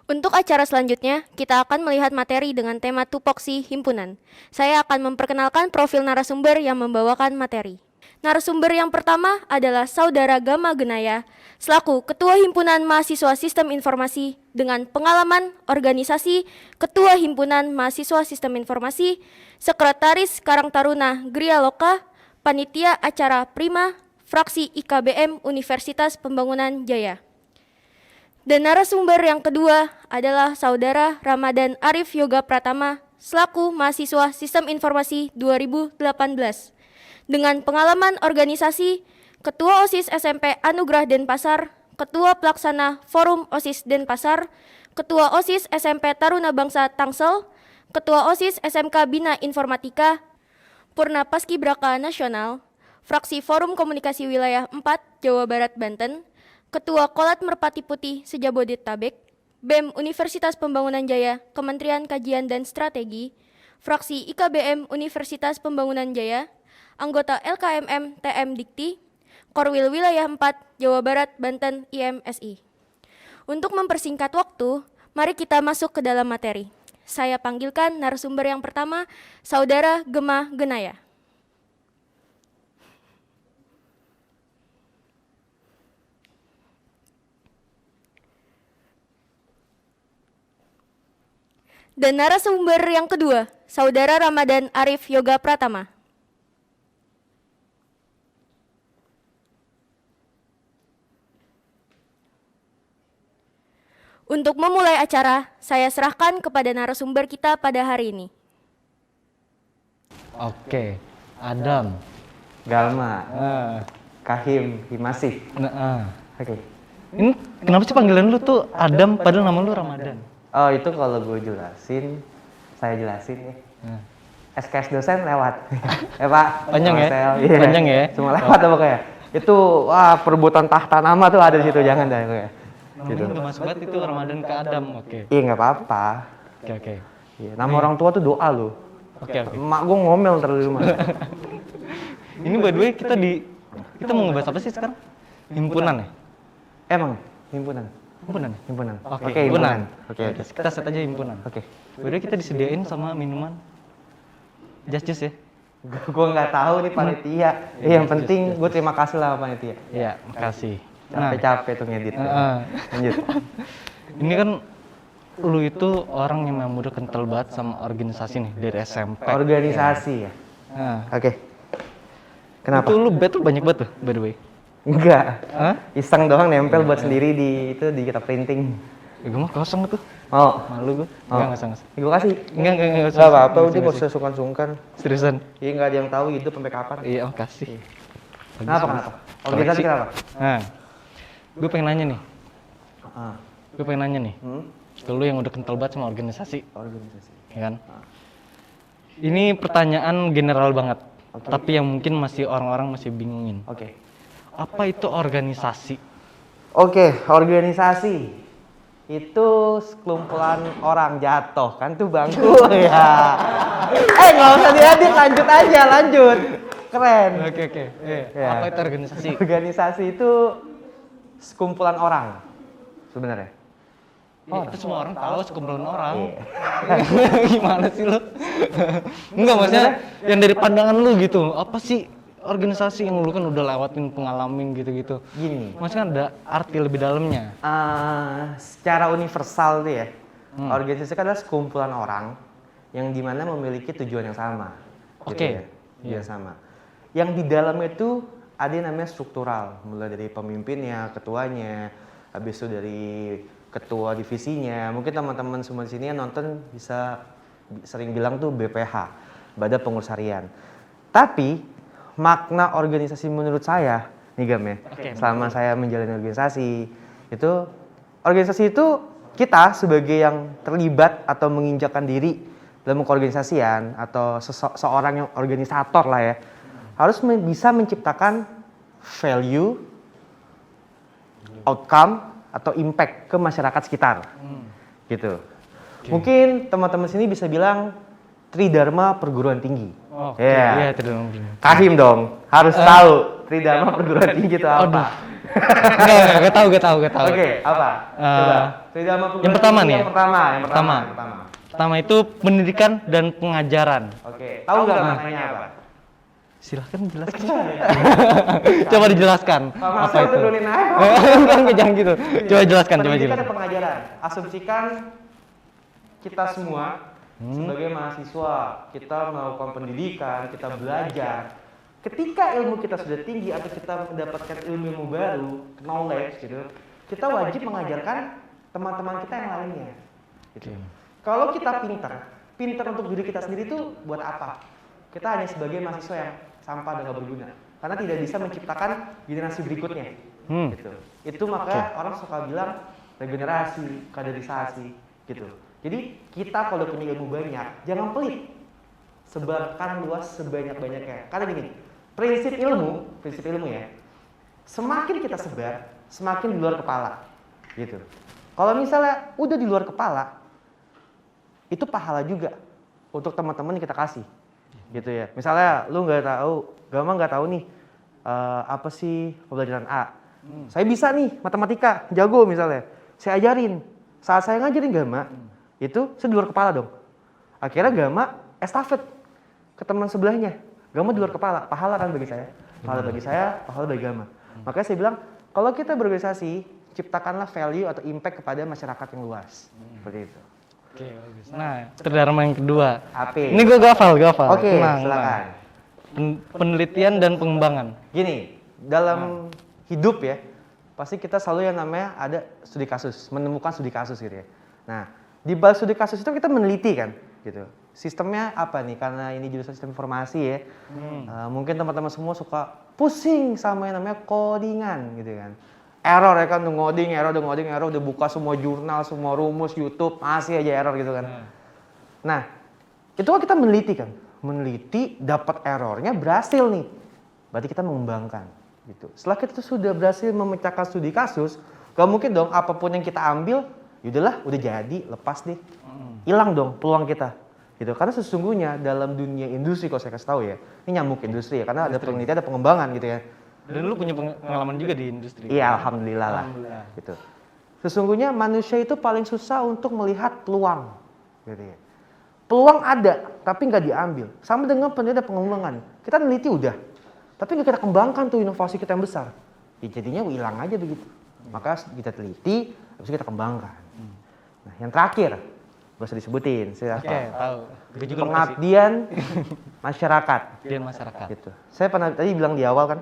Untuk acara selanjutnya, kita akan melihat materi dengan tema tupoksi himpunan. Saya akan memperkenalkan profil narasumber yang membawakan materi. Narasumber yang pertama adalah Saudara Gama Genaya, selaku Ketua Himpunan Mahasiswa Sistem Informasi dengan pengalaman organisasi Ketua Himpunan Mahasiswa Sistem Informasi, Sekretaris Karang Taruna Gria Loka, Panitia Acara Prima, Fraksi IKBM Universitas Pembangunan Jaya. Dan narasumber yang kedua adalah Saudara Ramadan Arif Yoga Pratama selaku mahasiswa Sistem Informasi 2018 dengan pengalaman organisasi Ketua OSIS SMP Anugerah Denpasar, Ketua Pelaksana Forum OSIS Denpasar, Ketua OSIS SMP Taruna Bangsa Tangsel, Ketua OSIS SMK Bina Informatika, Purna Paskibraka Nasional, Fraksi Forum Komunikasi Wilayah 4 Jawa Barat Banten, Ketua Kolat Merpati Putih Sejabodetabek, BEM Universitas Pembangunan Jaya, Kementerian Kajian dan Strategi, Fraksi IKBM Universitas Pembangunan Jaya, anggota LKMM TM Dikti, Korwil Wilayah 4 Jawa Barat Banten IMSI. Untuk mempersingkat waktu, mari kita masuk ke dalam materi. Saya panggilkan narasumber yang pertama, Saudara Gema Genaya. Dan narasumber yang kedua, Saudara Ramadan Arif Yoga Pratama. Untuk memulai acara, saya serahkan kepada narasumber kita pada hari ini. Oke, Adam. Galma, Kahim, Himasih. Oke. Ini kenapa sih panggilan lu tuh Adam padahal nama lu Ramadan? Oh itu kalau gue jelasin, saya jelasin ya. SKS dosen lewat. Pak. Panjang ya? Marcel, iya. Panjang ya? Semua lewat apa kayak? Itu wah perebutan tahta nama tuh ada di situ, jangan dah kayak. Namanya udah masuk banget itu Ramadan ke Adam, oke. Iya nggak apa-apa. Oke. Iya, nama orang tua tuh doa loh. Oke. Emak gue ngomel terus di rumah. Ini by the way kita mau ngebahas apa sih sekarang? Himpunan ya? Emang himpunan. Himpunan. Himpunan. Oke, himpunan. Oke. Kita set aja himpunan. Oke. By the way kita disediain sama minuman jus ya? Gue nggak tahu nih panitia. Yang penting gue terima kasih lah sama panitia. Iya, makasih. Capek-capek tuh ngedit. Lanjut. Ini kan lu itu orang yang memang udah kental banget sama organisasi nih dari SMP. Organisasi ya. Oke. Kenapa? Itu lu battle banyak banget tuh by the way. Enggak. Hah? Iseng doang nempel buat sendiri di kita printing. Gue mah kosong tuh. Oh, Malu gue. Enggak usah. gue kasih. Enggak. Enggak apa-apa, udah gak usah sungkan-sungkan. Seriusan? Iya nggak ada yang tahu hidup sampai kapan. Iya, makasih. Kenapa? Organisasi kenapa? Nah, gue pengen nanya nih. Ah. Gue pengen nanya nih. Ke lu yang udah kental banget sama organisasi. Organisasi. Ya kan? Ini pertanyaan general banget. Tapi yang mungkin orang-orang masih bingungin. Oke. Apa itu organisasi? Oke, organisasi itu sekumpulan orang jatuh kan tuh bangku ya. Nggak usah diedit, lanjut. Keren. Oke. Ya. Apa itu organisasi? Organisasi itu sekumpulan orang sebenarnya. Itu semua orang tahu sekumpulan orang. Iya. Gimana sih lu? Enggak, maksudnya yang dari pandangan lu gitu. Apa sih organisasi yang lu kan udah lewatin pengalamin gitu-gitu? Gini. Maksudnya ada arti lebih dalamnya. Secara universal tuh ya, organisasi kan adalah sekumpulan orang yang dimana memiliki tujuan yang sama. Oke. Iya sama. Yang di dalamnya itu ada yang namanya struktural, mulai dari pemimpinnya, ketuanya, habis itu dari ketua divisinya. Mungkin teman-teman semua di sini yang nonton bisa sering bilang tuh BPH, Badan Pengurus Harian. Tapi makna organisasi menurut saya nih Gam ya, selama saya menjalani organisasi itu kita sebagai yang terlibat atau menginjakkan diri dalam keorganisasian atau seorang yang organisator lah ya, harus bisa menciptakan value, outcome atau impact ke masyarakat sekitar, gitu. Mungkin teman-teman sini bisa bilang Tridharma Perguruan Tinggi. Iya, Tridharma. Kahim dong, harus tahu Tridharma Perguruan Tinggi itu apa. Enggak tahu. Oke, apa? Coba. Tridharma Yang pertama nih ya? Yang pertama. Pertama itu pendidikan dan pengajaran. Oke. Tahu nggak maknanya apa? Silahkan jelaskan. Coba dijelaskan. Apa Apa itu? turunin aja. Enggak, jangan gitu. Coba jelaskan, coba Pendidikan jelaskan. dan pengajaran. Asumsikan kita semua sebagai mahasiswa, kita melakukan pendidikan, kita belajar. Ketika ilmu kita sudah tinggi atau kita mendapatkan ilmu baru, knowledge gitu, kita wajib mengajarkan teman-teman kita yang lainnya. Gitu. Kalau kita pintar untuk diri kita sendiri itu buat apa? Kita hanya sebagai mahasiswa yang sampah dan gak berguna, karena tidak bisa menciptakan generasi berikutnya. Gitu. Itu maka orang suka bilang regenerasi, kaderisasi, gitu. Jadi kita kalau punya ilmu banyak, jangan pelit, sebarkan luas sebanyak-banyaknya. Karena gini, prinsip ilmu ya, semakin kita sebar, semakin di luar kepala, gitu. Kalau misalnya udah di luar kepala, itu pahala juga untuk teman-teman yang kita kasih, gitu ya. Misalnya lu nggak tahu, Gama nggak tahu nih apa sih pembelajaran A. Saya bisa nih matematika, jago misalnya, saya ajarin. Saat saya ngajarin Gama, itu saya di luar kepala dong. Akhirnya Gama estafet ke teman sebelahnya. Gama di luar kepala, pahala kan bagi saya. Pahala bagi saya, pahala bagi Gama. Makanya saya bilang, kalau kita berorganisasi, ciptakanlah value atau impact kepada masyarakat yang luas. Seperti itu. Oke, bagus. Nah, tridharma yang kedua. AP. Ini gue gafal. Oke, Tenang, silakan. Penelitian dan pengembangan. Gini, dalam hidup ya, pasti kita selalu yang namanya ada studi kasus, menemukan studi kasus gitu ya. Nah, di balik studi kasus itu kita meneliti kan, gitu. Sistemnya apa nih? Karena ini jurusan sistem informasi ya. Mungkin teman-teman semua suka pusing sama yang namanya codingan gitu kan. Error ya kan, ngoding error, udah buka semua jurnal, semua rumus, YouTube, masih aja error gitu kan. Nah, itu kan kita meneliti kan. Meneliti, dapat errornya, berhasil nih. Berarti kita mengembangkan gitu. Setelah kita sudah berhasil memecahkan studi kasus, gak mungkin dong apapun yang kita ambil, yaudahlah udah jadi, lepas deh. Hilang dong peluang kita. Gitu. Karena sesungguhnya dalam dunia industri, kalau saya kasih tahu ya, ini nyamuk industri ya, karena ada penelitian, ada pengembangan gitu ya. Dan lu punya pengalaman juga di industri. Iya, alhamdulillah lah. Gitu. Sesungguhnya manusia itu paling susah untuk melihat peluang. Gitu ya. Peluang ada, tapi nggak diambil. Sama dengan penelitian pengembangan. Kita neliti udah, tapi nggak kita kembangkan tuh inovasi kita yang besar. Ya, jadinya hilang aja begitu. Maka kita teliti, habis itu kita kembangkan. Nah, yang terakhir, gak usah disebutin. Saya Oke, tahu. Gue juga lupa sih. pengabdian masyarakat. Pengabdian masyarakat. Gitu. Saya pernah tadi bilang di awal kan,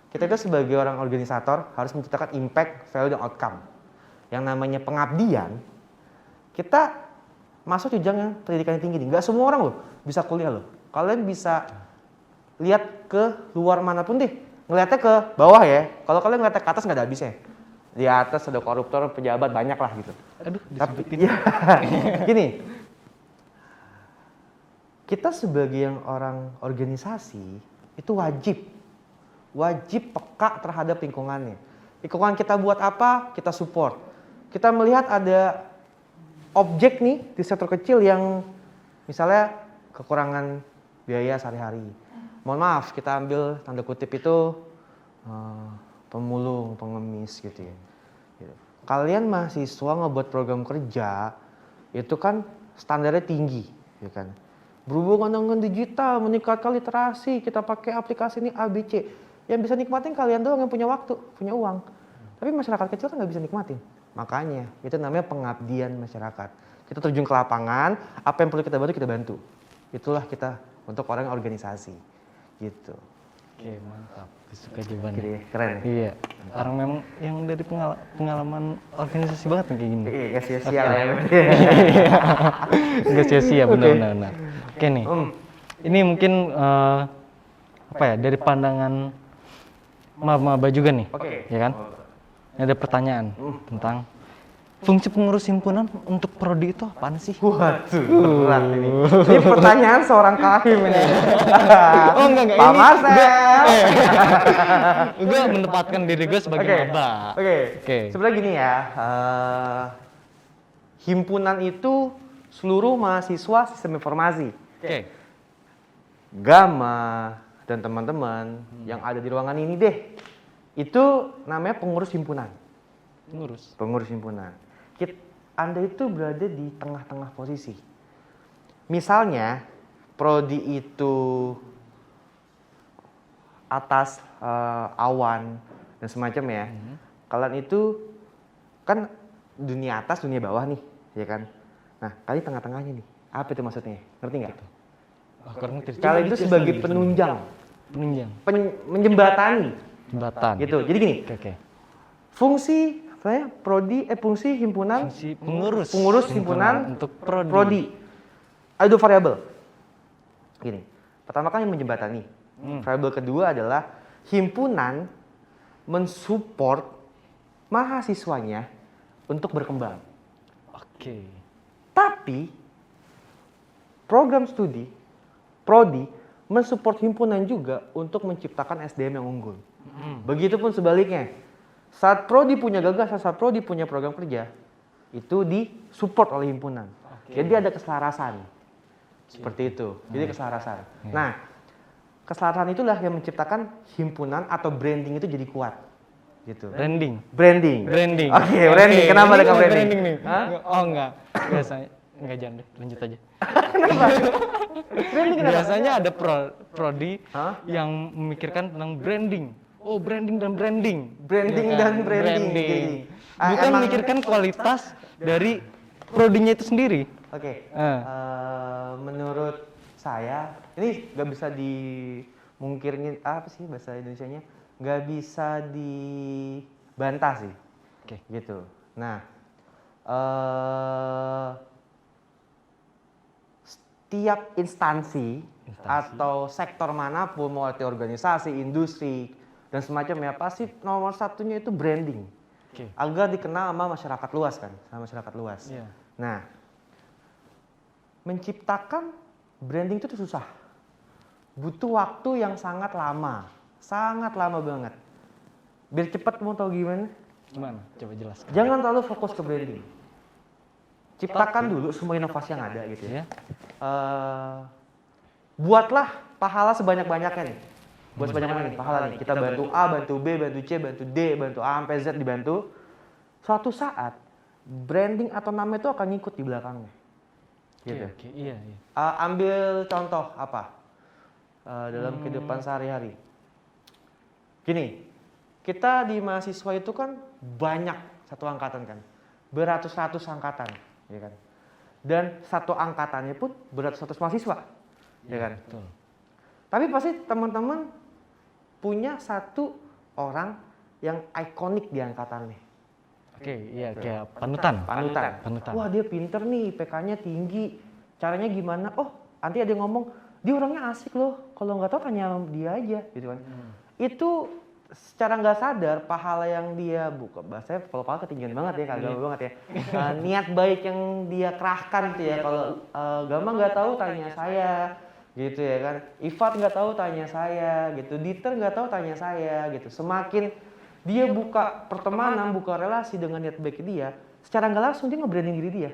kita itu sebagai orang organisator harus menciptakan impact, value, dan outcome. Yang namanya pengabdian, kita masuk jenjang yang pendidikan yang tinggi nih. Nggak semua orang loh bisa kuliah loh. Kalian bisa lihat ke luar manapun deh. Ngeliatnya ke bawah ya. Kalau kalian ngeliatnya ke atas nggak ada habisnya. Di atas ada koruptor, pejabat, banyak lah gitu. Aduh, Tapi disebutin. ya, gini, kita sebagai yang orang organisasi itu wajib peka terhadap lingkungannya. Lingkungan kita buat apa, kita support. Kita melihat ada objek nih di sektor kecil yang misalnya kekurangan biaya sehari-hari. Mohon maaf, kita ambil tanda kutip itu pemulung, pengemis gitu ya. Kalian mahasiswa ngebuat program kerja, itu kan standarnya tinggi, ya kan. Berhubungan dengan digital, meningkatkan literasi, kita pakai aplikasi ini ABC. Yang bisa nikmatin kalian doang yang punya waktu, punya uang. Tapi masyarakat kecil kan nggak bisa nikmatin. Makanya, itu namanya pengabdian masyarakat. Kita terjun ke lapangan, apa yang perlu kita bantu, kita bantu. Itulah kita untuk orang organisasi. Gitu. Oke, mantap. Suka jawabannya. Jadi, keren ya? Iya. Orang memang yang dari pengalaman organisasi banget nih kayak gini. Iya, gak sia-sia lah ya. Enggak sia-sia, benar-benar. Oke nih. Ini mungkin apa ya, dari pandangan maba juga nih. Oke. Ya kan? Ini ada pertanyaan tentang fungsi pengurus himpunan untuk prodi itu apaan sih? Waduh, berat ini. Ini pertanyaan seorang kahim ini. Oh enggak, Pak ini Marcel. gue menempatkan diri gue sebagai maba. Oke. Sebenarnya gini ya, himpunan itu seluruh mahasiswa sistem informasi. Oke. Gama dan teman-teman yang ada di ruangan ini deh, Itu namanya pengurus himpunan. Ngurus. Pengurus himpunan. Anda itu berada di tengah-tengah posisi. Misalnya, prodi itu atas, awan dan semacam ya. Kalian itu kan dunia atas, dunia bawah nih, ya kan? Nah, kalian tengah-tengahnya nih. Apa itu maksudnya? Ngerti nggak? Oh, kurang ngerti. Kalian itu sebagai penunjang, penunjang. menjembatani, Jembatan. gitu. Jadi gini, Oke. fungsi fungsi himpunan, Fungsi pengurus himpunan untuk prodi. prodi. Ada 2 variabel. Gini, pertama kan yang menjembatani. Variabel kedua adalah himpunan mensupport mahasiswanya untuk berkembang. Oke. Tapi program studi prodi mensupport himpunan juga untuk menciptakan SDM yang unggul. Begitupun sebaliknya. Saat prodi punya gagasan, saat prodi punya program kerja, itu disupport oleh himpunan. Jadi ada keselarasan. Seperti itu. Jadi keselarasan. Nah, keselarasan itulah yang menciptakan himpunan atau branding itu jadi kuat. Gitu. Branding. Branding. Branding. Oke, branding. Kenapa Ini dengan bukan branding? nih. Hah? Oh enggak. Biasanya enggak, jangan deh, lanjut aja. Branding kenapa? Biasanya ada prodi Hah? yang memikirkan tentang branding. Oh, branding dan branding. Branding Ya dan branding. Jadi, Bukan emang- memikirkan kualitas dari prodinya itu sendiri. Oke, Eh. menurut saya ini nggak bisa dimungkirin, apa sih bahasa Indonesianya, nggak bisa dibantah sih, Oke. gitu. Nah, setiap instansi atau sektor manapun, mau itu organisasi, industri dan semacamnya, pasti nomor satunya itu branding, Oke. agar dikenal sama masyarakat luas kan, sama masyarakat luas. Iya. Nah, menciptakan branding itu tuh susah. Butuh waktu yang sangat lama banget. Biar cepat mau tahu gimana? Gimana? Coba jelaskan. Jangan terlalu fokus ke branding. Ciptakan dulu semua inovasi yang ada gitu ya. Ya. Buatlah pahala sebanyak-banyaknya nih. Buat sebanyak-banyaknya nih pahala nih. Kita bantu A, bantu B, bantu C, bantu D, bantu A sampai Z dibantu. Suatu saat branding atau nama itu akan ngikut di belakangnya. Gitu. Oke, iya, iya. Ambil contoh apa dalam kehidupan sehari-hari. Gini, kita di mahasiswa itu kan banyak satu angkatan kan, beratus-ratus angkatan, ya kan. Dan satu angkatannya pun beratus-ratus mahasiswa, ya kan. Betul. Tapi pasti teman-teman punya satu orang yang ikonik di angkatannya. Oke, iya, kayak panutan. Panutan. Wah, dia pinter nih, IPK-nya tinggi. Caranya gimana? Oh, nanti ada yang ngomong, dia orangnya asik loh. Kalau nggak tahu tanya dia aja, gitu kan. Itu secara nggak sadar pahala yang dia buka, bahasanya kalau pahala ketinggian banget ya, kagak banget ya. Niat baik yang dia kerahkan gitu ya. Kalau Gama nggak tahu tanya saya, gitu ya kan. Ifat nggak tahu tanya saya, gitu. Dieter nggak tahu tanya saya, gitu. Semakin dia buka pertemanan, buka relasi dengan niat baik dia, secara nggak langsung dia nge-branding diri dia.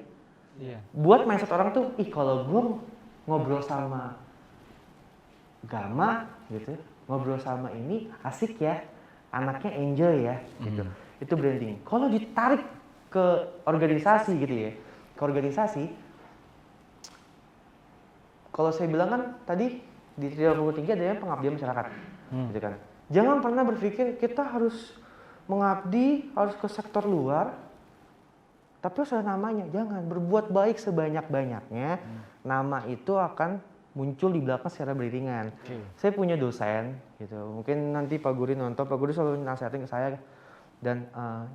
Iya. Buat mindset orang tuh, ih kalau gue ngobrol sama Gama gitu, ngobrol sama ini asik ya, anaknya enjoy ya, gitu. Itu branding. Kalau ditarik ke organisasi gitu ya, ke organisasi, kalau saya bilang kan tadi di 33 ada yang pengabdian masyarakat, gitu kan. Jangan pernah berpikir kita harus mengabdi, harus ke sektor luar, tapi harus ada namanya. Jangan, berbuat baik sebanyak-banyaknya, nama itu akan muncul di belakang secara beriringan. Oke. Saya punya dosen, gitu. Mungkin nanti Pak Guri nonton, Pak Guri selalu nasihatin ke saya. Dan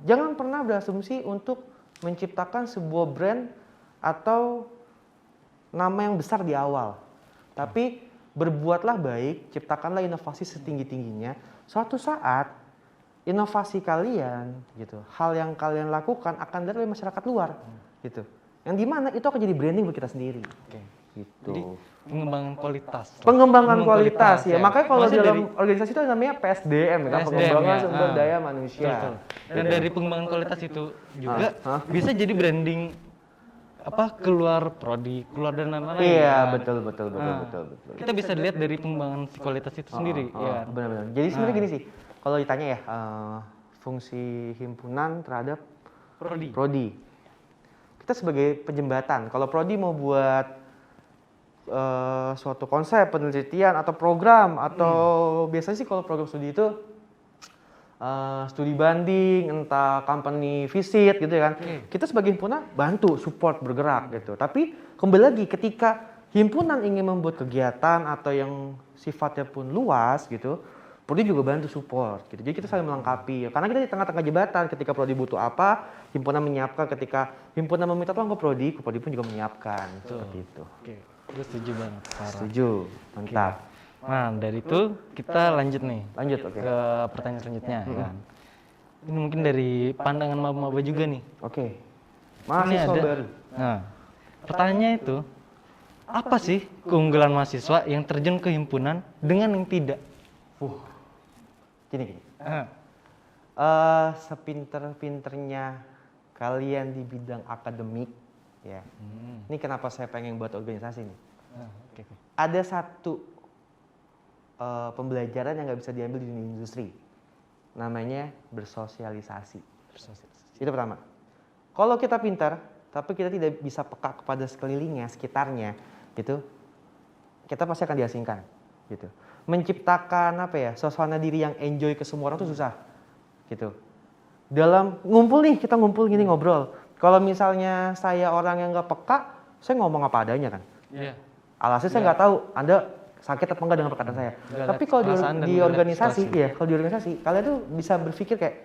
jangan pernah berasumsi untuk menciptakan sebuah brand atau nama yang besar di awal. Tapi berbuatlah baik, ciptakanlah inovasi setinggi-tingginya. Suatu saat inovasi kalian, gitu, hal yang kalian lakukan akan dilihat oleh masyarakat luar, gitu. Yang dimana itu akan jadi branding buat kita sendiri. Oke. Gitu. Jadi pengembangan kualitas. Pengembangan kualitas ya. Makanya kalau Maksudnya dalam organisasi itu namanya PSDM, kan, PSDM, pengembangan ya. sumber daya manusia. Betul. Dan dari pengembangan kualitas itu juga bisa jadi branding apa keluar prodi, keluar dan lain-lain. Iya, kan? betul. Kita bisa lihat dari pengembangan si kualitas itu sendiri, ya. Benar-benar. Jadi sebenarnya gini sih, kalau ditanya ya, fungsi himpunan terhadap Prodi. prodi. Kita sebagai penjembatan. Kalau prodi mau buat suatu konsep penelitian atau program atau biasanya sih kalau program studi itu studi banding, entah company visit gitu ya kan. Kita sebagai himpunan bantu, support, bergerak gitu. Tapi kembali lagi ketika himpunan ingin membuat kegiatan atau yang sifatnya pun luas gitu, prodi juga bantu support gitu. Jadi kita saling melengkapi. Karena kita di tengah-tengah jembatan, ketika prodi butuh apa, himpunan menyiapkan. Ketika himpunan meminta tolong ke prodi pun juga menyiapkan. Seperti itu. Oke, gue setuju banget. Sarah. Setuju, mantap. Nah, dari itu kita lanjut nih Lanjut, oke. ke pertanyaan selanjutnya ya kan. Ini mungkin dari pandangan maba-maba juga nih. Oke. Ini Mahasiswa ada. baru. Nah, pertanyaannya itu apa sih keunggulan mahasiswa yang terjun ke himpunan dengan yang tidak? Gini. Ah, Sepinter-pinternya kalian di bidang akademik, ya. Ini kenapa saya pengen buat organisasi nih. oke. Ada satu pembelajaran yang nggak bisa diambil di dunia industri. Namanya bersosialisasi. Itu pertama. Kalau kita pintar, tapi kita tidak bisa peka kepada sekelilingnya, sekitarnya, gitu, kita pasti akan diasingkan, gitu. Menciptakan suasana diri yang enjoy ke semua orang tuh susah, gitu. Dalam kita ngumpul gini ngobrol. Kalau misalnya saya orang yang nggak peka, saya ngomong apa adanya kan. Iya. Alhasil saya nggak tahu Anda sakit apa enggak dengan perkataan saya. Nggak Tapi lihat kalau perasaan dan di nggak lihat organisasi, situasi. ya kalau di organisasi kalian tuh bisa berpikir kayak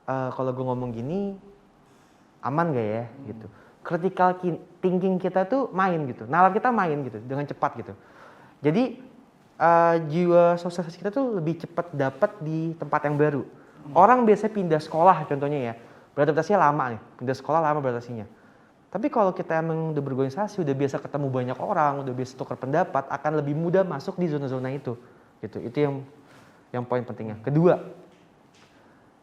kalau gue ngomong gini aman gak ya gitu. Critical thinking kita tuh main gitu, nalar kita main gitu dengan cepat gitu. Jadi jiwa sosialisasi kita tuh lebih cepat dapat di tempat yang baru. Orang biasanya pindah sekolah contohnya ya, beradaptasinya lama nih, pindah sekolah lama beradaptasinya. Tapi kalau kita emang udah berorganisasi, udah biasa ketemu banyak orang, udah biasa tukar pendapat, akan lebih mudah masuk di zona-zona itu. Gitu. Itu yang poin pentingnya. Kedua,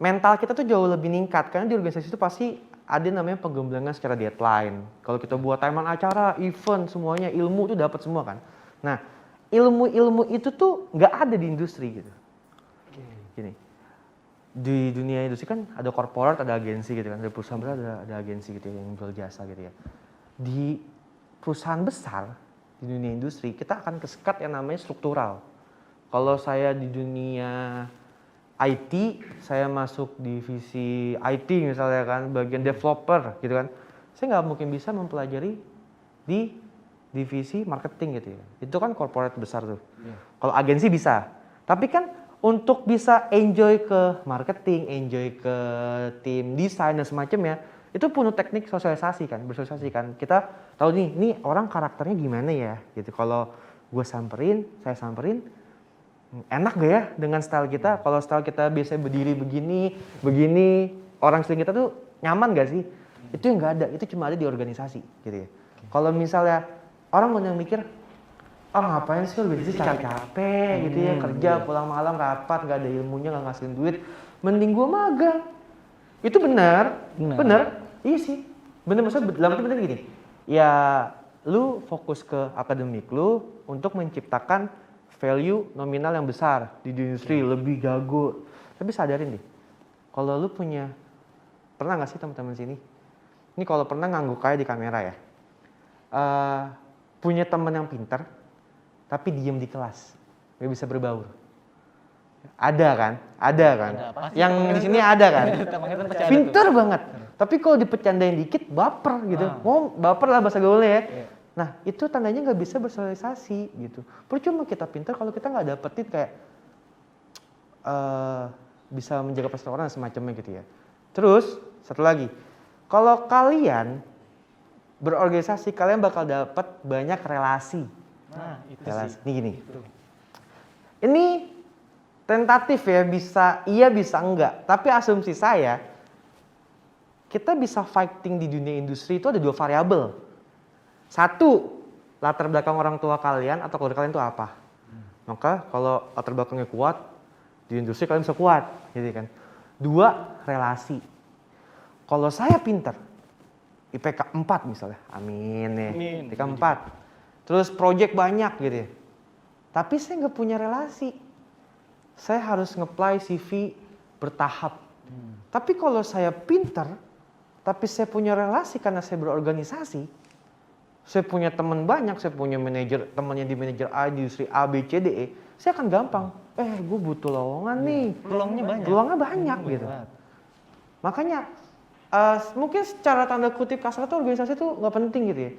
mental kita tuh jauh lebih meningkat karena di organisasi itu pasti ada namanya penggemblangan secara deadline. Kalau kita buat timeline acara, event, semuanya ilmu tuh dapat semua kan. Nah, ilmu-ilmu itu tuh nggak ada di industri gitu. Gini. Di dunia industri kan ada corporate, ada agensi gitu kan, ada perusahaan besar, ada agensi gitu ya, yang jual jasa gitu ya. Di perusahaan besar di dunia industri kita akan kesekat yang namanya struktural. Kalau saya di dunia IT, saya masuk divisi IT misalnya kan, bagian developer gitu kan, saya nggak mungkin bisa mempelajari di divisi marketing gitu ya. Itu kan corporate besar tuh. Kalau agensi bisa, tapi kan untuk bisa enjoy ke marketing, enjoy ke tim desain dan semacamnya, itu penuh teknik sosialisasi kan, bersosialisasi kan. Kita tahu nih orang karakternya gimana ya, gitu. Kalau saya samperin, enak gak ya dengan style kita? Kalau style kita biasanya berdiri begini, orang sering kita tuh nyaman gak sih? Itu yang nggak ada, itu cuma ada di organisasi, gitu ya. Kalau misalnya orang banyak mikir, ngapain sih organisasi capek-capek gitu ya, kerja pulang malam rapat nggak ada ilmunya, nggak ngasilin duit, mending gua magang. Itu benar, iya sih, benar, maksudnya dalam arti benar gini, ya lu fokus ke akademik lu untuk menciptakan value nominal yang besar di industri, lebih jago. Tapi sadarin deh, kalau lu pernah nggak sih teman-teman sini, ini kalau pernah ngangguk kayak di kamera ya, punya teman yang pintar tapi diem di kelas, nggak bisa berbaur. Ada kan? Yang di sini ada kan? Pintar banget. Tapi kalau dipecandain dikit baper gitu. Mau baper lah bahasa gaulnya ya. Nah itu tandanya nggak bisa bersosialisasi gitu. Percuma kita pintar kalau kita nggak dapetin kayak bisa menjaga perasaan orang semacamnya gitu ya. Terus satu lagi, kalau kalian berorganisasi kalian bakal dapat banyak relasi. Nah, itu relasi. sih. Ini gini. Ini tentatif ya, bisa iya bisa enggak. Tapi asumsi saya, kita bisa fighting di dunia industri itu ada 2 variabel. Satu, latar belakang orang tua kalian atau keluarga kalian itu apa. Maka kalau latar belakangnya kuat, di industri kalian bisa kuat, gitu kan. 2, relasi. Kalau saya pinter, IPK 4 misalnya, amin ya, IPK 4. Terus project banyak gitu ya. Tapi saya nggak punya relasi. saya harus nge-apply CV bertahap. Tapi kalau saya pinter, tapi saya punya relasi karena saya berorganisasi, saya punya teman banyak, saya punya manajer, temannya di manajer A, di industri A, B, C, D, E, saya akan gampang. Gue butuh lowongan nih. Peluangnya banyak gitu. Makanya mungkin secara tanda kutip kasar tuh organisasi tuh nggak penting gitu ya.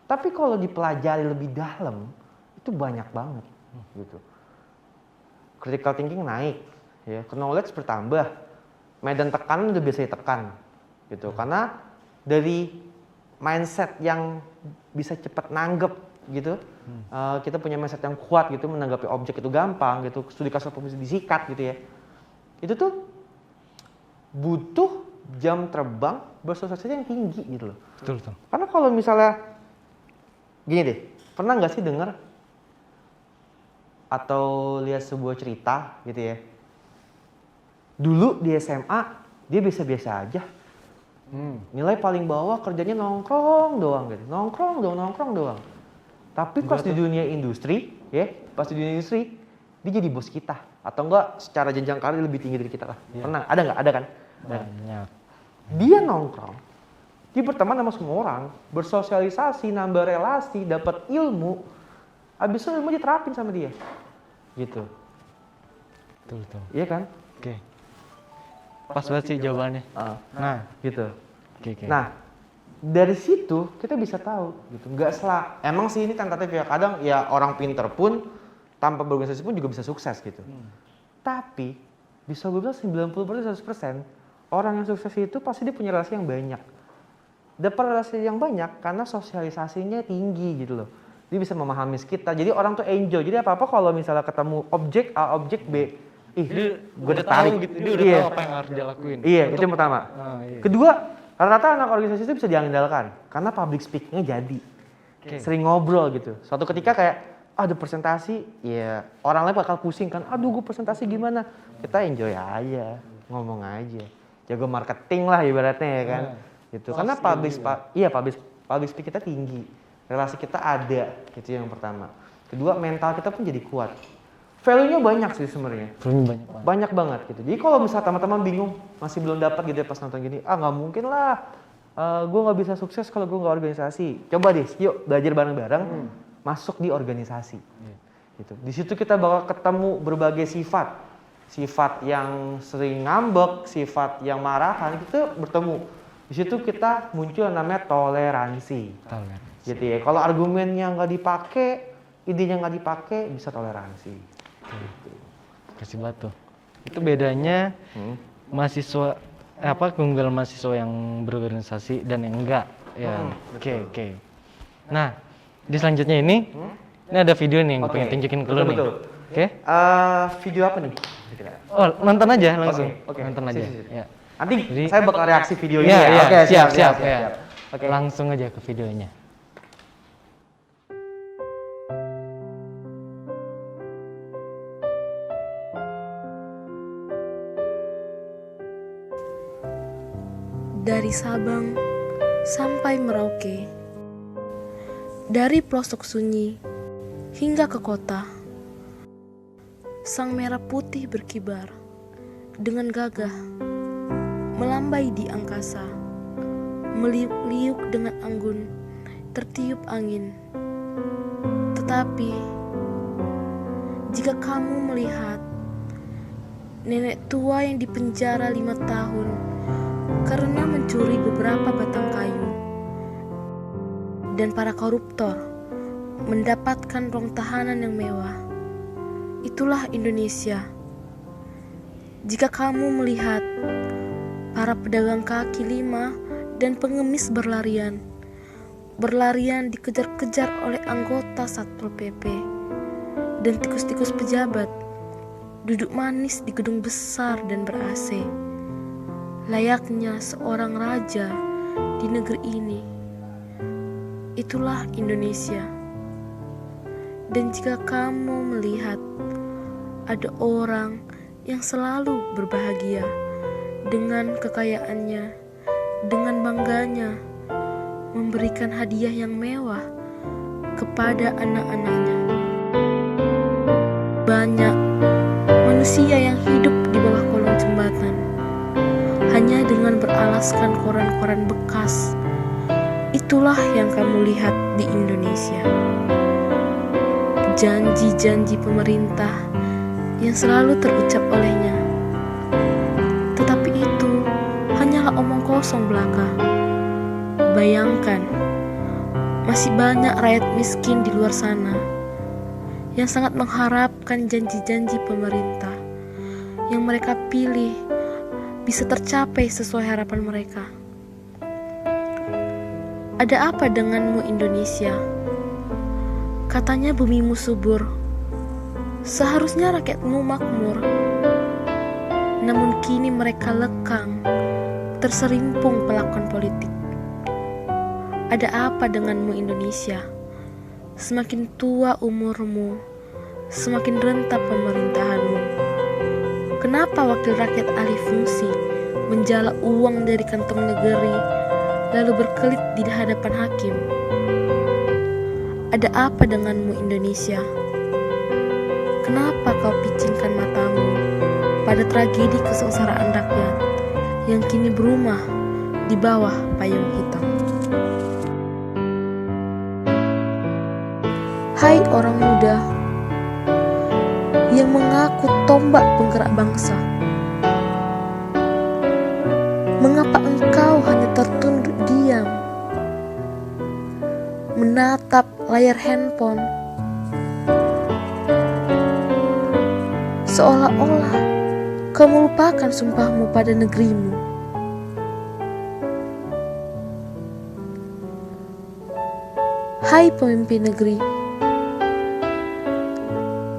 Tapi kalau dipelajari lebih dalam, itu banyak banget gitu. Critical thinking naik, ya, knowledge bertambah, medan tekanan udah biasa ditekan, gitu. Karena dari mindset yang bisa cepat nanggep, gitu, kita punya mindset yang kuat gitu, menanggapi objek itu gampang, gitu. Studi kasus problem disikat, gitu ya. Itu tuh butuh jam terbang bersosialisasi yang tinggi, gitu loh. Betul. Karena kalau misalnya gini deh, pernah nggak sih dengar atau lihat sebuah cerita gitu ya? Dulu di SMA dia biasa-biasa aja, nilai paling bawah, kerjanya nongkrong doang gitu, nongkrong doang. Tapi pas di dunia industri, ya, dia jadi bos kita, atau enggak secara jenjang karir lebih tinggi dari kita lah. Pernah? Ada nggak? Ada kan? Banyak. Dia nongkrong, dia berteman sama semua orang, bersosialisasi, nambah relasi, dapat ilmu, habis itu ilmu diterapin sama dia, gitu. Betul. Iya kan? Oke. Pas banget sih jawabannya. Nah, Gitu. oke. Nah, dari situ kita bisa tahu, gitu. Emang sih ini tentatif ya. Kadang ya orang pinter pun tanpa berorganisasi pun juga bisa sukses gitu. Tapi bisa gue bilang 90% 100% orang yang sukses itu pasti dia punya relasi yang banyak. Dapat relasi yang banyak karena sosialisasinya tinggi gitu loh. Dia bisa memahami kita. Jadi orang tuh enjoy. Jadi apa-apa kalau misalnya ketemu objek A, objek B, gue tertarik gitu. Dia udah tahu apa yang harus dia lakuin. Iya, itu yang pertama. Iya. Kedua, rata-rata anak organisasi itu bisa diandalkan karena public speaking-nya jadi. Sering ngobrol gitu. Suatu ketika kayak ada presentasi, ya orang lain bakal pusing kan. Aduh, gue presentasi gimana? Kita enjoy aja, ngomong aja. Jago marketing lah ibaratnya ya kan. Gitu. Karena public speak kita tinggi. Relasi kita ada, itu yang pertama. Kedua, mental kita pun jadi kuat. Value-nya banyak sih sebenarnya. Banyak banget gitu. Jadi kalau misalnya teman-teman bingung, masih belum dapat gitu ya pas nonton gini, nggak mungkin lah, gue nggak bisa sukses kalau gue nggak organisasi. Coba deh, yuk belajar bareng-bareng, masuk di organisasi. Gitu. Di situ kita bakal ketemu berbagai sifat yang sering ngambek, sifat yang marahan, itu bertemu. Di situ kita muncul namanya toleransi. Gitu ya. Kalau argumennya nggak dipakai, idenya nggak dipakai, bisa toleransi. Kasih batu. Itu bedanya mahasiswa keunggulan mahasiswa yang berorganisasi dan yang enggak. Ya. Oke. Nah, di selanjutnya ini ada video nih yang gue pengen tunjukin ke lu nih. Oke. Video apa nih? Oh, nonton aja langsung. Oke. Nonton aja. Ya. Nanti saya bakal reaksi videonya. Iya, Oke, siap. Oke. Langsung aja ke videonya. Dari Sabang sampai Merauke, dari pelosok sunyi hingga ke kota, sang merah putih berkibar dengan gagah, melambai di angkasa, meliuk-liuk dengan anggun, tertiup angin. Tetapi, jika kamu melihat nenek tua yang dipenjara 5 tahun karena mencuri beberapa batang kayu, dan para koruptor mendapatkan ruang tahanan yang mewah, itulah Indonesia. Jika kamu melihat para pedagang kaki lima dan pengemis berlarian dikejar-kejar oleh anggota Satpol PP, dan tikus-tikus pejabat duduk manis di gedung besar dan ber-AC, layaknya seorang raja di negeri ini. Itulah Indonesia. Dan jika kamu melihat ada orang yang selalu berbahagia dengan kekayaannya, dengan bangganya memberikan hadiah yang mewah kepada anak-anaknya, banyak manusia manusia yang hidup di bawah kolong jembatan hanya dengan beralaskan koran-koran bekas. Itulah yang kamu lihat di Indonesia. Janji-janji pemerintah yang selalu terucap olehnya. Tetapi itu hanyalah omong kosong belaka. Bayangkan, masih banyak rakyat miskin di luar sana yang sangat mengharapkan janji-janji pemerintah yang mereka pilih bisa tercapai sesuai harapan mereka. Ada apa denganmu Indonesia? Katanya bumimu subur. Seharusnya rakyatmu makmur. Namun kini mereka lekang, terserimpung pelakon politik. Ada apa denganmu Indonesia? Semakin tua umurmu, semakin rentap pemerintahanmu. Kenapa wakil rakyat alih fungsi menjala uang dari kantong negeri lalu berkelit di hadapan hakim? Ada apa denganmu Indonesia? Kenapa kau picingkan matamu pada tragedi kesengsaraan rakyat yang kini berumah di bawah payung hitam? Hai orang muda yang mengaku tombak penggerak bangsa, mengapa engkau hanya tertunduk diam, menatap layar handphone, seolah-olah kau melupakan sumpahmu pada negerimu? Hai pemimpin negeri,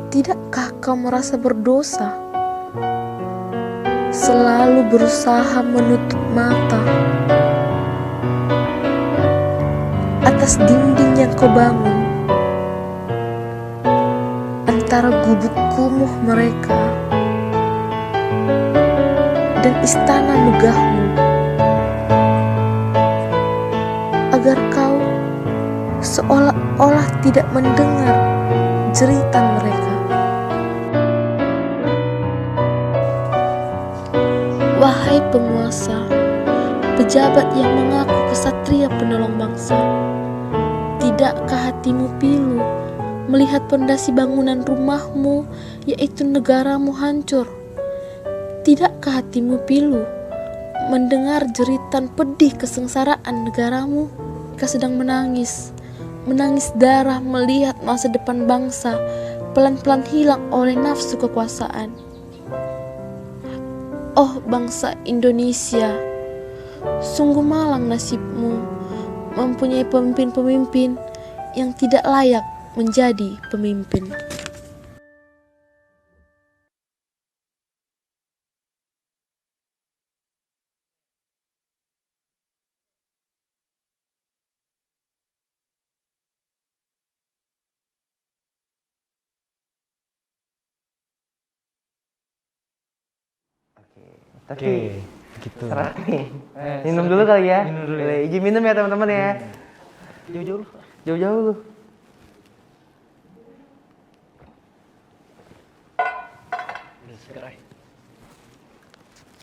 tidakkah kau merasa berdosa selalu berusaha menutup mata atas dinding yang kau bangun antara gubuk kumuh mereka dan istana megahmu, agar kau seolah-olah tidak mendengar jeritan mereka? Wahai penguasa, pejabat yang mengaku kesatria penolong bangsa, tidakkah hatimu pilu melihat pondasi bangunan rumahmu, yaitu negaramu, hancur? Tidakkah hatimu pilu mendengar jeritan pedih kesengsaraan negaramu? Jika sedang menangis darah melihat masa depan bangsa pelan-pelan hilang oleh nafsu kekuasaan. Oh bangsa Indonesia, sungguh malang nasibmu mempunyai pemimpin-pemimpin yang tidak layak menjadi pemimpin. Tapi gitu. serat nih. Minum dulu kali ya. Minum dulu ya. Boleh izin minum ya teman-teman ya. Jauh-jauh lu. Jauh-jauh lu.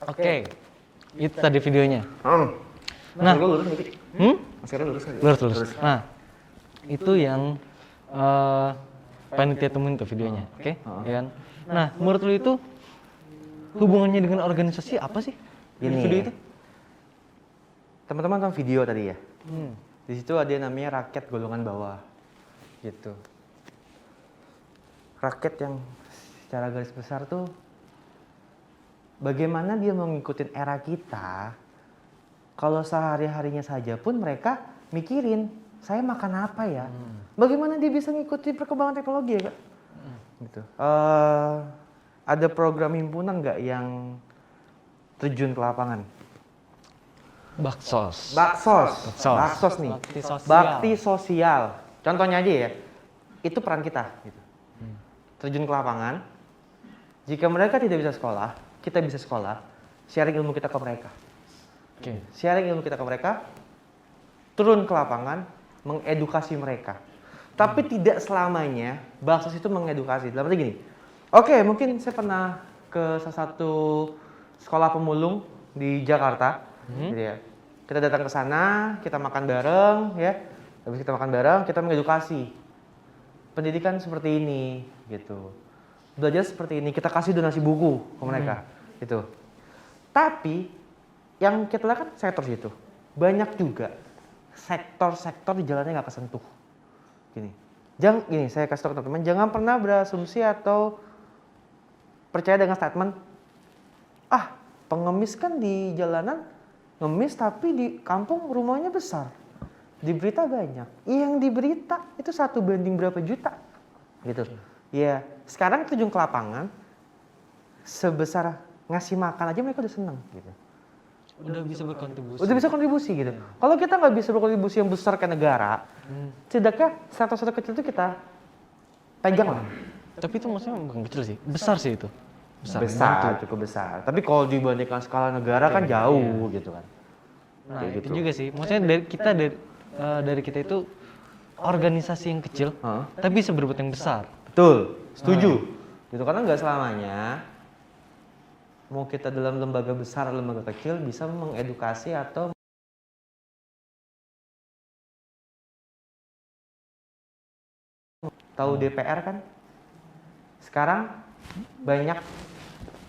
Oke. Itu tadi videonya. Nah, Nah. lurus dikit. Maskernya lurus kali. Lurus. Nah, itu yang panitia temuin tuh videonya, oke? Ya kan? Nah, menurut lu itu hubungannya dengan organisasi apa sih? Di Gini. video itu? Teman-teman nonton video tadi ya. Di situ ada yang namanya rakyat golongan bawah. Gitu. Rakyat yang secara garis besar tuh bagaimana dia mau ngikutin era kita kalau sehari-harinya saja pun mereka mikirin saya makan apa ya? Bagaimana dia bisa ngikutin perkembangan teknologi ya, Kak? Gitu. Ada program himpunan nggak yang terjun ke lapangan? Baksos. Baksos nih. Bakti sosial. Bakti sosial. Contohnya aja ya, itu peran kita. Gitu. Terjun ke lapangan. Jika mereka tidak bisa sekolah, kita bisa sekolah. Sharing ilmu kita ke mereka. Oke. Sharing ilmu kita ke mereka. Turun ke lapangan, mengedukasi mereka. Tapi tidak selamanya baksos itu mengedukasi. Dalam arti gini. Oke, mungkin saya pernah ke salah satu sekolah pemulung di Jakarta, gitu ya. Kita datang ke sana, kita makan bareng, ya. Habis kita makan bareng, kita mengedukasi. Pendidikan seperti ini, gitu. Belajar seperti ini, kita kasih donasi buku ke mereka, gitu. Tapi yang kita lihat kan sektor situ, banyak juga sektor-sektor di jalannya nggak kesentuh. Gini, saya kasih tahu ke teman-teman, jangan pernah berasumsi atau percaya dengan statement, pengemis kan di jalanan ngemis tapi di kampung rumahnya besar, di berita banyak. Yang di berita itu 1 banding berapa juta, gitu. Ya, sekarang terjun ke lapangan, sebesar ngasih makan aja mereka udah seneng, gitu. Udah bisa berkontribusi. Udah bisa kontribusi gitu. Kalau kita nggak bisa berkontribusi yang besar ke negara, setidaknya sektor-sektor kecil itu kita pegang lah. Tapi itu maksudnya bukan kecil sih, besar sih itu. Besar, cukup besar. Tapi kalau dibandingkan skala negara kan jauh gitu kan. Nah, Kayak itu gitu. juga sih. Maksudnya dari kita itu organisasi yang kecil, tapi bisa berbuat yang besar. Betul, setuju. Gitu karena nggak selamanya mau kita dalam lembaga besar atau lembaga kecil bisa mengedukasi atau tahu DPR kan? Sekarang banyak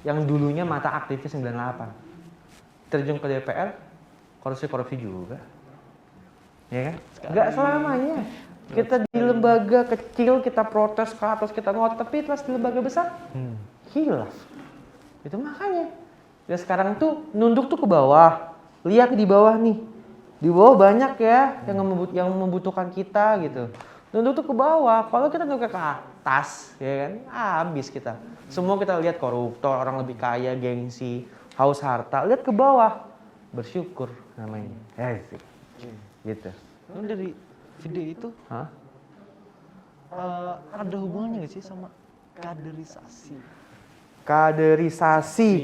yang dulunya mata aktivis 98 terjun ke DPR, korupsi juga, ya kan? Nggak selamanya kita di lembaga kecil kita protes ke atas, kita ngotot, tapi pas di lembaga besar hilaf. Itu makanya ya sekarang tuh nunduk tuh ke bawah, lihat di bawah nih, di bawah banyak ya yang membutuhkan kita gitu. Nunduk tuh ke bawah, kalau kita nunduk ke atas ya kan habis kita. Semua kita lihat koruptor, orang lebih kaya, gengsi, haus harta. Lihat ke bawah, bersyukur namanya. Gitu. Lalu dari video itu ada hubungannya nggak sih sama kaderisasi?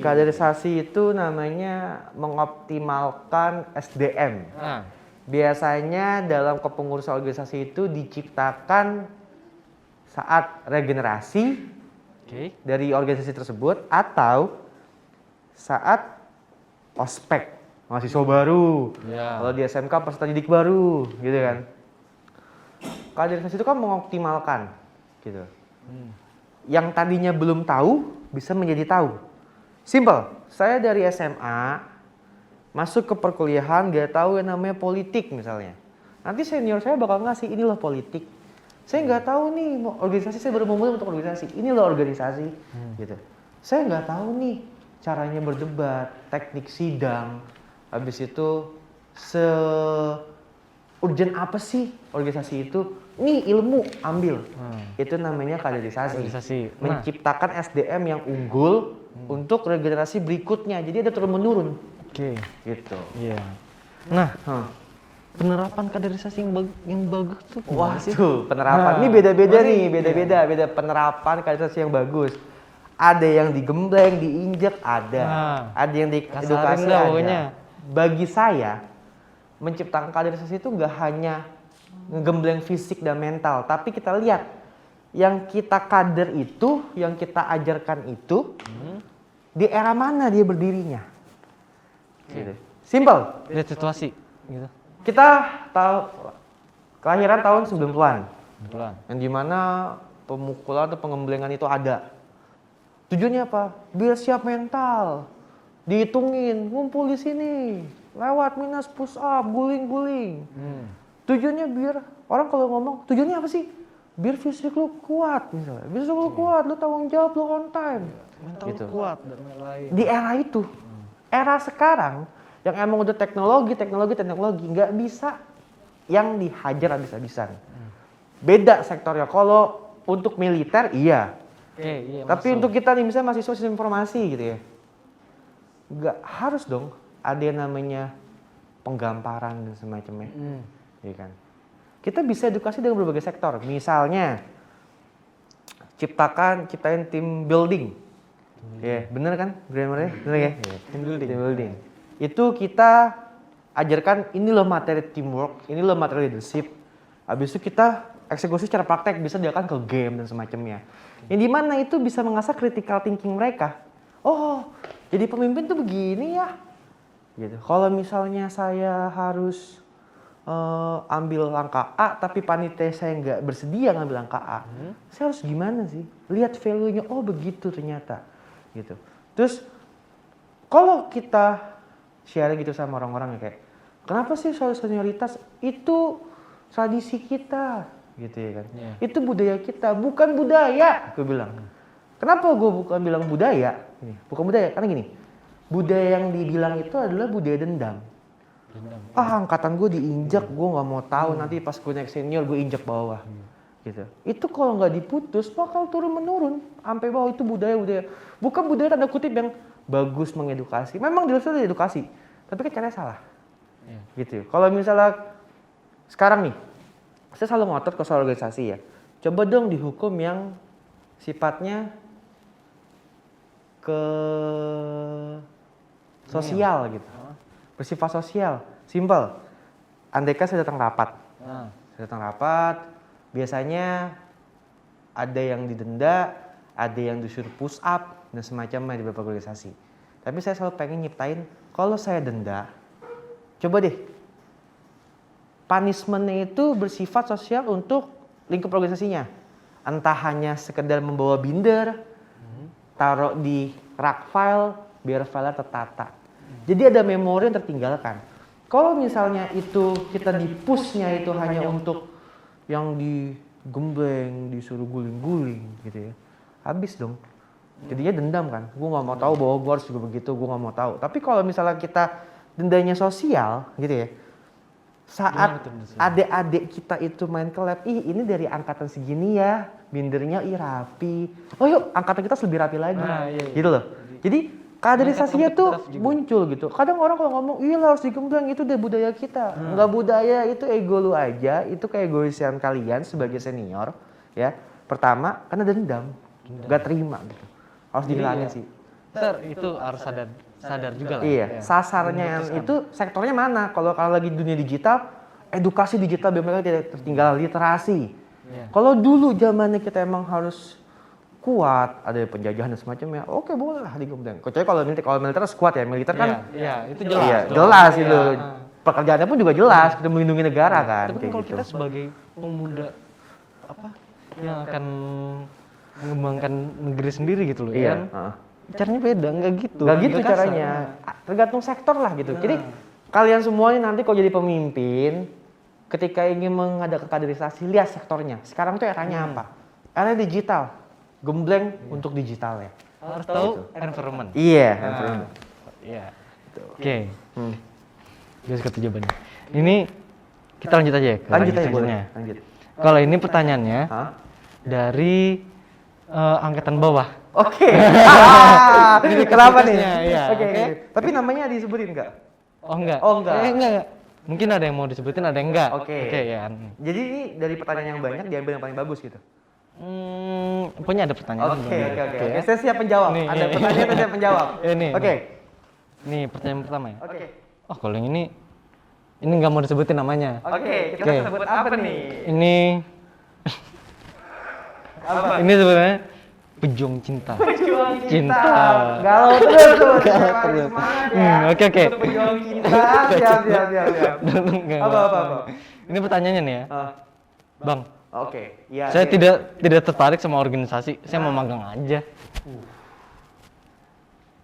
Kaderisasi itu namanya mengoptimalkan SDM. Biasanya dalam kepengurusan organisasi itu diciptakan saat regenerasi dari organisasi tersebut atau saat ospek mahasiswa baru. Kalau di SMK peserta didik baru, gitu kan. Kaderisasi itu kan mengoptimalkan, gitu. Yang tadinya belum tahu bisa menjadi tahu. Simple. Saya dari SMA masuk ke perkuliahan gak tahu yang namanya politik misalnya. Nanti senior saya bakal ngasih ini loh politik. Saya nggak tahu nih organisasi, saya baru memulai untuk organisasi. Ini loh organisasi, gitu. Saya nggak tahu nih caranya berdebat, teknik sidang. Habis itu urgent apa sih organisasi itu? Nih ilmu ambil. Itu namanya kaderisasi. Menciptakan SDM yang unggul untuk regenerasi berikutnya. Jadi ada turun menurun. Gitu. Iya. Nah, penerapan kaderisasi yang bagus tuh. Penerapan ini beda-beda nih, beda penerapan kaderisasi yang bagus. Ada yang digembleng, diinjek, ada yang diedukasi, ada. Bagi saya, menciptakan kaderisasi itu nggak hanya ngegembleng fisik dan mental, tapi kita lihat yang kita kader itu, yang kita ajarkan itu di era mana dia berdirinya. Gitu. Simple. Lihat situasi, gitu. Kita tahu kelahiran tahun 90-an. Yang dimana pemukulan atau pengemblengan itu ada. Tujuannya apa? Biar siap mental. Dihitungin, ngumpul di sini. Lewat minus push up, guling-guling. Tujuannya biar orang kalau ngomong, tujuannya apa sih? Biar fisik lu kuat misalnya. Biar fisik lu kuat, lu tanggung jawab, lu on time. Mental gitu. kuat dan lain-lain. Di era itu. Era sekarang yang emang udah teknologi nggak bisa yang dihajar habis-habisan. Beda sektornya. Kalau untuk militer iya. Tapi untuk kita nih misalnya mahasiswa sistem informasi gitu ya. Nggak harus dong ada yang namanya penggamparan dan semacamnya. Ya kan? Kita bisa edukasi dengan berbagai sektor. Misalnya ciptain tim building. Bener kan grammarnya? Bener ya? Tim building. Itu kita ajarkan ini loh materi teamwork, ini loh materi leadership. Habis itu kita eksekusi secara praktek, bisa diakan ke game dan semacamnya. Yang dimana itu bisa mengasah critical thinking mereka oh jadi pemimpin tuh begini ya, gitu. Kalau misalnya saya harus ambil langkah A tapi panitia saya nggak bersedia ngambil langkah A, saya harus gimana sih? Lihat value-nya, oh begitu ternyata, gitu. Terus kalau kita sharing gitu sama orang-orang kayak, kenapa sih soal senioritas itu tradisi kita, gitu ya kan? Iya. Itu budaya kita, bukan budaya, gue bilang. Kenapa gue bukan bilang budaya? Ini, bukan budaya, karena gini, budaya yang dibilang itu adalah budaya dendam. Angkatan gue diinjak, gue nggak mau tahu nanti pas gue naik senior gue injak bawah, gitu. Itu kalau nggak diputus bakal turun menurun sampai bawah. Itu budaya bukan budaya tanda kutip yang bagus mengedukasi. Memang di luar edukasi, tapi kan caranya salah, gitu. Kalau misalnya sekarang nih, saya selalu ngotot ke soal organisasi ya. Coba dong dihukum yang sifatnya ke sosial gitu. Bersifat sosial, simple. Andaikan saya datang rapat. Saya datang rapat, biasanya ada yang didenda, ada yang disuruh push up, dan semacamnya di beberapa organisasi. Tapi saya selalu pengen nyiptain, kalau saya denda, coba deh, punishment-nya itu bersifat sosial untuk lingkup organisasinya. Entah hanya sekedar membawa binder, taruh di rak file, biar filenya tertata. Jadi ada memori yang tertinggalkan. Kalau misalnya itu kita di-push-nya itu hanya untuk yang digembleng, disuruh guling-guling gitu ya. Habis dong. Jadinya dendam kan. Gue nggak mau tahu bahwa gue harus juga begitu, gue nggak mau tahu. Tapi kalau misalnya kita dendanya sosial gitu ya. Saat adik-adik kita itu main ke lab, ini dari angkatan segini ya, bindernya rapi. Oh yuk, angkatan kita lebih rapi lagi. Gitu loh. Jadi kaderisasinya tuh muncul gitu. Kadang orang kalau ngomong, iya harus digembleng, itu udah budaya kita. Enggak budaya, itu ego lu aja, itu keegoisan kalian sebagai senior, ya. Pertama, karena dendam. Gak terima gitu. Harus dihilangin sih. Itu harus sadar juga lah. Iya, sasarnya itu sektornya mana? Kalau lagi dunia digital, edukasi digital biar mereka tidak tertinggal, literasi. Kalau dulu zamannya kita emang harus kuat, ada penjajahan dan semacamnya, oke boleh lah digembleng. Kecuali kalau militer harus kuat ya, militer kan. Itu jelas. Iya, jelas itu. Pekerjaannya pun juga jelas, kita melindungi negara kan. Tapi kalau kita sebagai pemuda yang akan mengembangkan negeri sendiri gitu loh, Iya. kan? Caranya beda, nggak gitu. Nggak gitu caranya. Tergantung sektor lah gitu. Jadi kalian semuanya nanti kalau jadi pemimpin, ketika ingin mengadakan kaderisasi, lihat sektornya. Sekarang tuh eranya apa? Era digital. Gembleng untuk digital ya. Harus tahu environment. Iya, environment. Iya. Oke. Gue suka tuh jawabannya. Ini kita lanjut aja ya. Lanjut aja boleh. Lanjut. Kalau ini pertanyaannya dari angkatan bawah. Oke. Kenapa nih? Iya. Oke. Tapi namanya disebutin nggak? Oh enggak. Enggak. Mungkin ada yang mau disebutin, ada yang enggak. Oke. Ya. Jadi ini dari pertanyaan yang banyak diambil yang paling bagus gitu. Punya ada pertanyaan. Oke. Saya siap menjawab. Nih, Ada pertanyaan saya siap menjawab. Ini. Oke. Nih pertanyaan pertama ya. Oke. Oh kalau yang ini nggak mau disebutin namanya. Oke, kita sebut apa nih? Ini Apa? ini sebenarnya pejuang cinta. Pejuang Cinta. Galau terus tuh. Semangat ya. Oke. Untuk pejuang cinta. Siap. Apa. Ini pertanyaannya nih ya. Bang, Oke. Ya. saya tidak tertarik sama organisasi. Saya mau magang aja.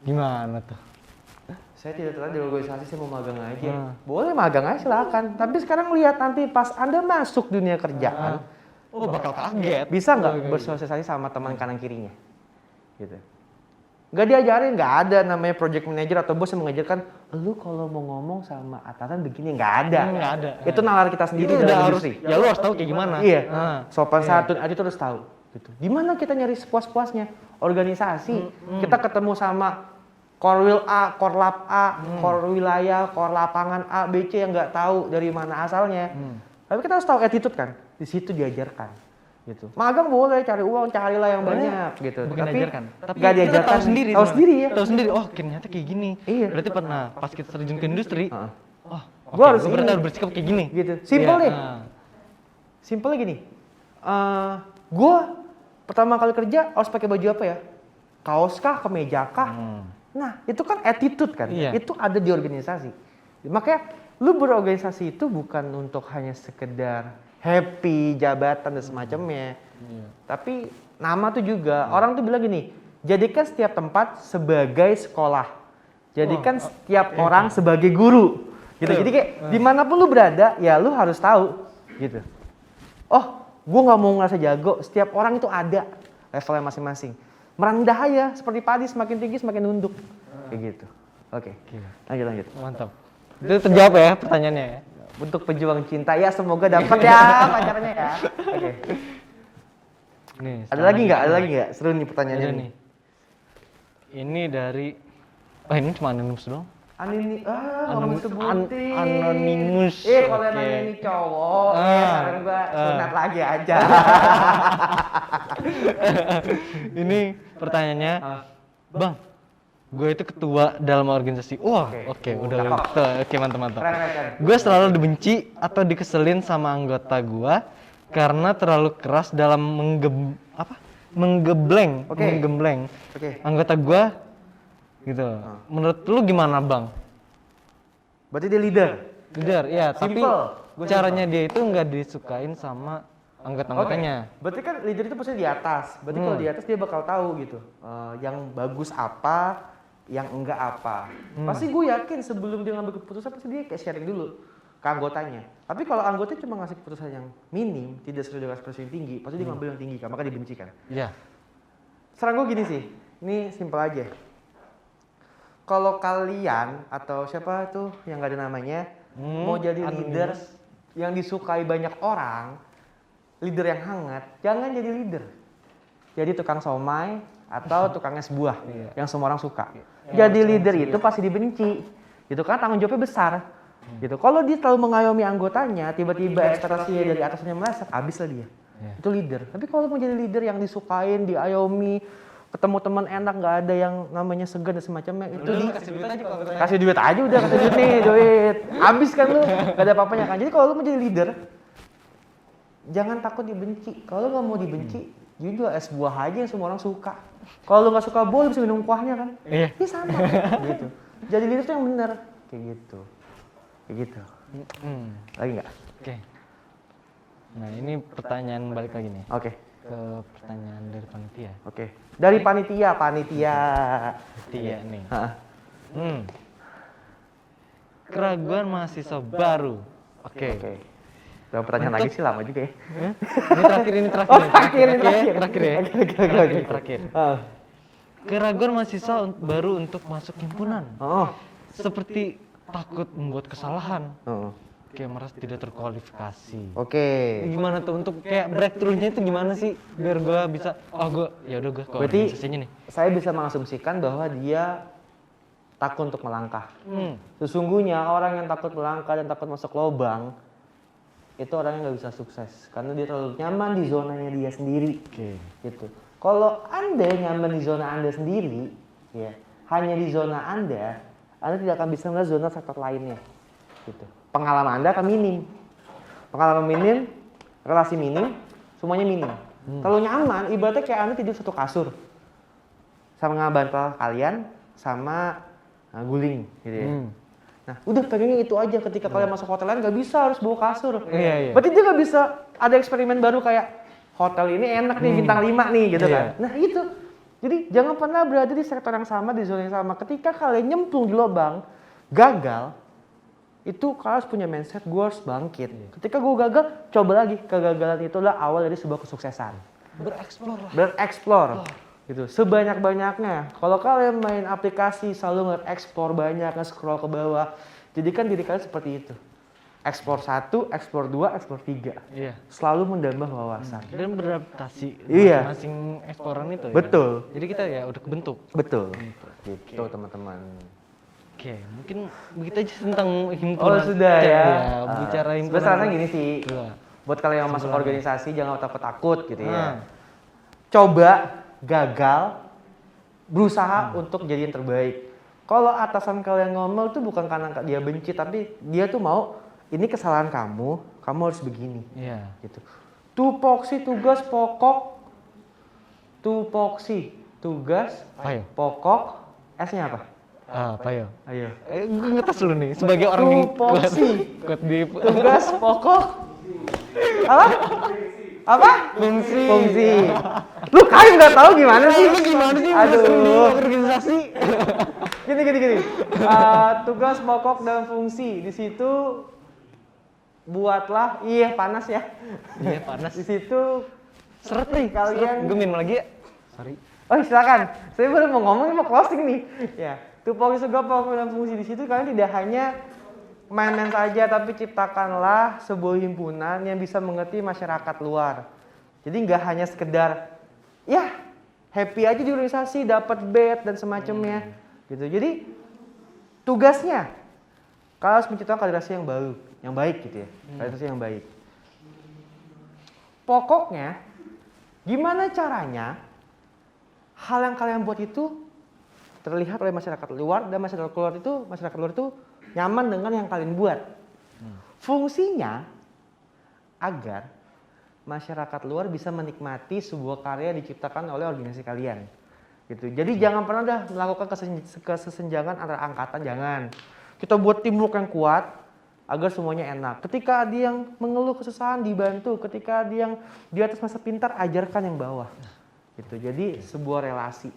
Gimana tuh? Saya tidak tertarik di organisasi, saya mau magang aja. Boleh magang aja silakan. Tapi sekarang lihat nanti pas Anda masuk dunia kerjaan, Bakal kaget. bisa nggak bersosialisasi sama teman kanan kirinya? Gitu. Nggak diajarin, nggak ada namanya project manager atau bos yang mengajarkan, lu kalau mau ngomong sama atasan begini, nggak ada. Nggak ada. Itu nalar kita sendiri Itu dalam udah harus. industri. Ya lu harus tahu kayak gimana. Iya. Sopan santun aja terus tahu. Gitu. Di mana kita nyari sepuas-puasnya? Organisasi. Kita ketemu sama Korwil A, Korlap A, Kor wilayah, Kor lapangan A, B, C yang nggak tahu dari mana asalnya. Tapi kita harus tahu attitude kan. Di situ diajarkan. Gitu. Magang boleh cari uang, carilah yang banyak gitu. Bukan diajarkan. Tapi nggak kita diajarkan. tahu sendiri. Tahu sendiri ya. Tahu sendiri. Oh ternyata kayak gini. Iya. Berarti pernah pas kita terjun ke industri. Gua harus berarti ini. harus bersikap kayak gini. Gitu. Simple deh. Simpelnya gini. Gue pertama kali kerja harus pakai baju apa ya? kaos kah, kemeja kah. Nah, itu kan attitude kan. Iya. Itu ada di organisasi. Makanya lu berorganisasi itu bukan untuk hanya sekedar happy, jabatan dan semacamnya. Tapi nama tuh juga, orang tuh bilang gini, jadikan setiap tempat sebagai sekolah. Jadikan setiap orang sebagai guru. Gitu. Jadi kayak dimanapun lu berada, ya lu harus tahu gitu. Oh, gue nggak mau ngerasa jago. Setiap orang itu ada levelnya masing-masing. Merendah aja, seperti padi semakin tinggi semakin nunduk. Kayak gitu. Oke. Lanjut. Mantap. Itu terjawab ya pertanyaannya ya. Untuk pejuang cinta ya semoga dapat ya pacarnya ya. Oke. Nih, Ada lagi nggak? Seru nih pertanyaannya ada nih. nih. Ini dari ini cuma anonimus doang. Ngomong sebutin. Anonimus. Kalau Oke. emang ini cowok, sekarang gua sunat lagi aja. Ini pertanyaannya, Bang, gue itu ketua dalam organisasi. Wah, oke, udah oke, mantap. Keren. Gue selalu dibenci atau dikeselin sama anggota gue karena terlalu keras dalam menggembleng Oke. anggota gue gitu. Menurut lu gimana, Bang? Berarti dia leader. Leader, ya, tapi Simple. caranya dia itu nggak disukain sama anggota-anggotanya. Berarti kan leader itu pasti di atas. Berarti kalau di atas dia bakal tahu gitu. Yang bagus apa, yang enggak apa. Pasti gue yakin sebelum dia ngambil keputusan pasti dia kayak sharing dulu ke anggotanya. Tapi kalau anggota cuma ngasih keputusan yang minim, tidak sesuai dengan ekspektasi yang tinggi, pasti dia ngambil yang tinggi, maka dibenci kan. Iya. Saran gue gini sih, ini simpel aja. Kalau kalian atau siapa tuh yang gak ada namanya mau jadi leader yang disukai banyak orang, leader yang hangat, jangan jadi leader. Jadi tukang somai atau tukang es buah yang semua orang suka. Jadi leader itu pasti dibenci. Gitu kan tanggung jawabnya besar. Gitu. Kalau dia terlalu mengayomi anggotanya, tiba-tiba ekspektasinya dari atasnya meleset, habis lah dia. Itu leader. Tapi kalau mau jadi leader yang disukain, diayomi, ketemu teman enak, nggak ada yang namanya segan dan semacamnya, itu kasih duit aja udah, kasih duit nih, duit. Habis kan lu, nggak ada apa-apanya kan. Jadi kalau lu mau jadi leader, jangan takut dibenci. Kalau lu nggak mau dibenci, jual es buah aja yang semua orang suka. Kalau lu nggak suka buah, lu bisa minum kuahnya kan. Iya. Ini sama, gitu. Jadi leader itu yang benar, kayak gitu. Kayak gitu. Lagi nggak? Oke. Nah, ini pertanyaan balik lagi nih Oke. ke pertanyaan dari panitia. Oke. Dari panitia. Panitia nih. Hah. Keraguan mahasiswa baru. Oke. Udah pertanyaan lagi sih lama juga ya. Ini terakhir. Ini Terakhir ya. Oke. Terakhir. Keraguan mahasiswa baru untuk masuk himpunan. Oh. Seperti takut membuat kesalahan. Oh. Kayak merasa tidak terkualifikasi. Oke. Gimana tuh untuk kayak breakthrough-nya itu gimana sih biar gue bisa gue ke Berarti organisasinya nih. saya bisa mengasumsikan bahwa dia takut untuk melangkah. Sesungguhnya orang yang takut melangkah dan takut masuk lubang itu orang yang nggak bisa sukses karena dia terlalu nyaman di zonanya dia sendiri. Oke. Gitu. Kalau Anda nyaman di zona Anda sendiri, ya hanya di zona Anda tidak akan bisa melihat zona sektor lainnya. Gitu. Pengalaman Anda akan minim. Pengalaman minim, relasi minim, semuanya minim. Kalau nyaman, ibaratnya kayak Anda tidur satu kasur sama bantal kalian sama guling, gitu ya. Nah, udah pegangnya itu aja. Ketika kalian masuk hotel lain nggak bisa harus bawa kasur. Iya. Berarti dia nggak bisa ada eksperimen baru kayak hotel ini enak nih bintang 5 nih, gitu kan. Nah itu. Jadi jangan pernah berada di sektor yang sama, di zona yang sama. Ketika kalian nyemplung di lubang, gagal, itu kalian harus punya mindset, gue harus bangkit. Ketika gue gagal, coba lagi. Kegagalan itulah awal dari sebuah kesuksesan. Bereksplor. Gitu. Sebanyak-banyaknya. Kalau kalian main aplikasi selalu nge-explore banyak, nge-scroll ke bawah, jadikan diri kalian seperti itu. Explore 1, explore 2, explore 3. Iya. Selalu menambah wawasan. Dan beradaptasi Iya. masing-masing eksploran itu. Betul. Ya? Jadi kita ya udah kebentuk. Betul. Gitu teman-teman. Oke, mungkin begitu aja tentang himpunan. Oh sudah ya. Bicara himpunan. Sebenarnya gini sih. Iya. Buat kalian yang masuk organisasi jangan takut-takut gitu ya. Coba gagal, berusaha untuk jadi yang terbaik. Kalau atasan kalian ngomel tuh bukan karena dia benci, tapi dia tuh mau ini kesalahan kamu harus begini. Gitu. Tupoksi tugas pokok, tupoksi tugas, Ayo. pokok, S-nya apa? Apa ya? Ayo. Gue ngetes dulu nih sebagai orang yang Tupoksi. kuat di Tugas, pokok, apa? Apa? fungsi. Fungsi. Lu kayak nggak tahu gimana sih? Lu gimana sih? Aduh. Organisasi. Gini. Tugas, pokok, dan fungsi. Di situ buatlah, iya panas ya. Iya panas. Di situ Seret nih kalian. Gue minum lagi ya. Sorry. Oh silakan. Saya baru mau ngomong mau closing nih. Ya, tupoksi, tugas, pokok, dan fungsi. Di situ kalian tidak hanya main-main saja, tapi ciptakanlah sebuah himpunan yang bisa mengerti masyarakat luar. Jadi nggak hanya sekedar ya happy aja di organisasi, dapat badge dan semacamnya, gitu. Jadi tugasnya kalian harus menciptakan kaderisasi yang baru, yang baik gitu ya, kaderisasi yang baik. Pokoknya, gimana caranya hal yang kalian buat itu terlihat oleh masyarakat luar dan masyarakat luar itu nyaman dengan yang kalian buat. Fungsinya agar masyarakat luar bisa menikmati sebuah karya yang diciptakan oleh organisasi kalian. Gitu. Jadi jangan pernah dah melakukan kesenjangan antara angkatan, jangan. Kita buat teamwork yang kuat agar semuanya enak. Ketika ada yang mengeluh kesusahan dibantu, ketika ada yang di atas masa pintar ajarkan yang bawah. Gitu. Jadi sebuah relasi.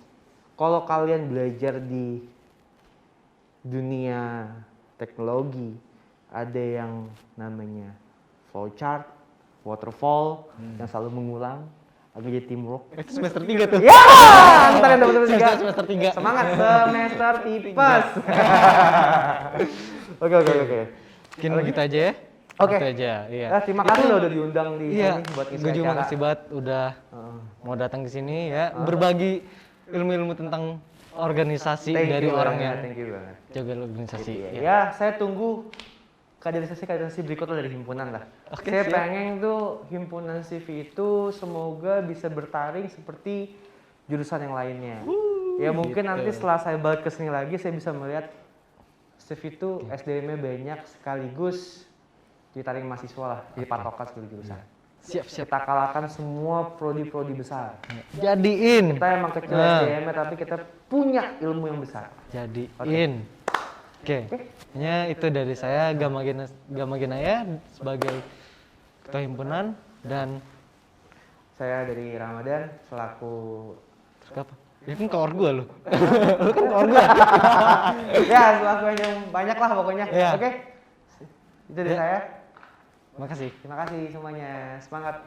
Kalau kalian belajar di dunia teknologi, ada yang namanya flowchart, waterfall, yang selalu mengulang, agar jadi teamwork. Itu semester 3 tuh. Ya, ntar yang dapat Semester 3. Semangat semester tipes. Oke. Mungkin gitu aja ya. Oke. Gitu aja, iya. Terima kasih loh udah diundang di Iya, sini buat ngisi gue juga acara. makasih banget udah mau datang ke sini ya, berbagi ilmu-ilmu tentang organisasi Thank dari you orang banget, yang thank you banget. jaga organisasi. Iya. Ya. Ya, saya tunggu kaderisasi berikutnya dari himpunan lah. Oke, Saya siap. pengen tuh himpunan CV itu semoga bisa bertaring seperti jurusan yang lainnya. Ya mungkin gitu. nanti setelah saya balik ke sini lagi saya bisa melihat CV itu SDM-nya banyak sekaligus ditaring mahasiswa lah, jadi patokan sekali jurusan. Siap. Kita kalahkan semua prodi-prodi besar. Jadiin. Kita emang kecil SDM-nya tapi kita punya ilmu yang besar. Jadiin. Oke. Hanya itu dari saya Gama Ginaya sebagai ketua himpunan dan Saya dari Ramadan selaku apa? Ya kan koor gua lu. Lu kan koor gua. ya selaku yang banyak lah pokoknya. Iya. Oke. Itu dari Ya. saya. Makasih. Terima kasih semuanya. Semangat.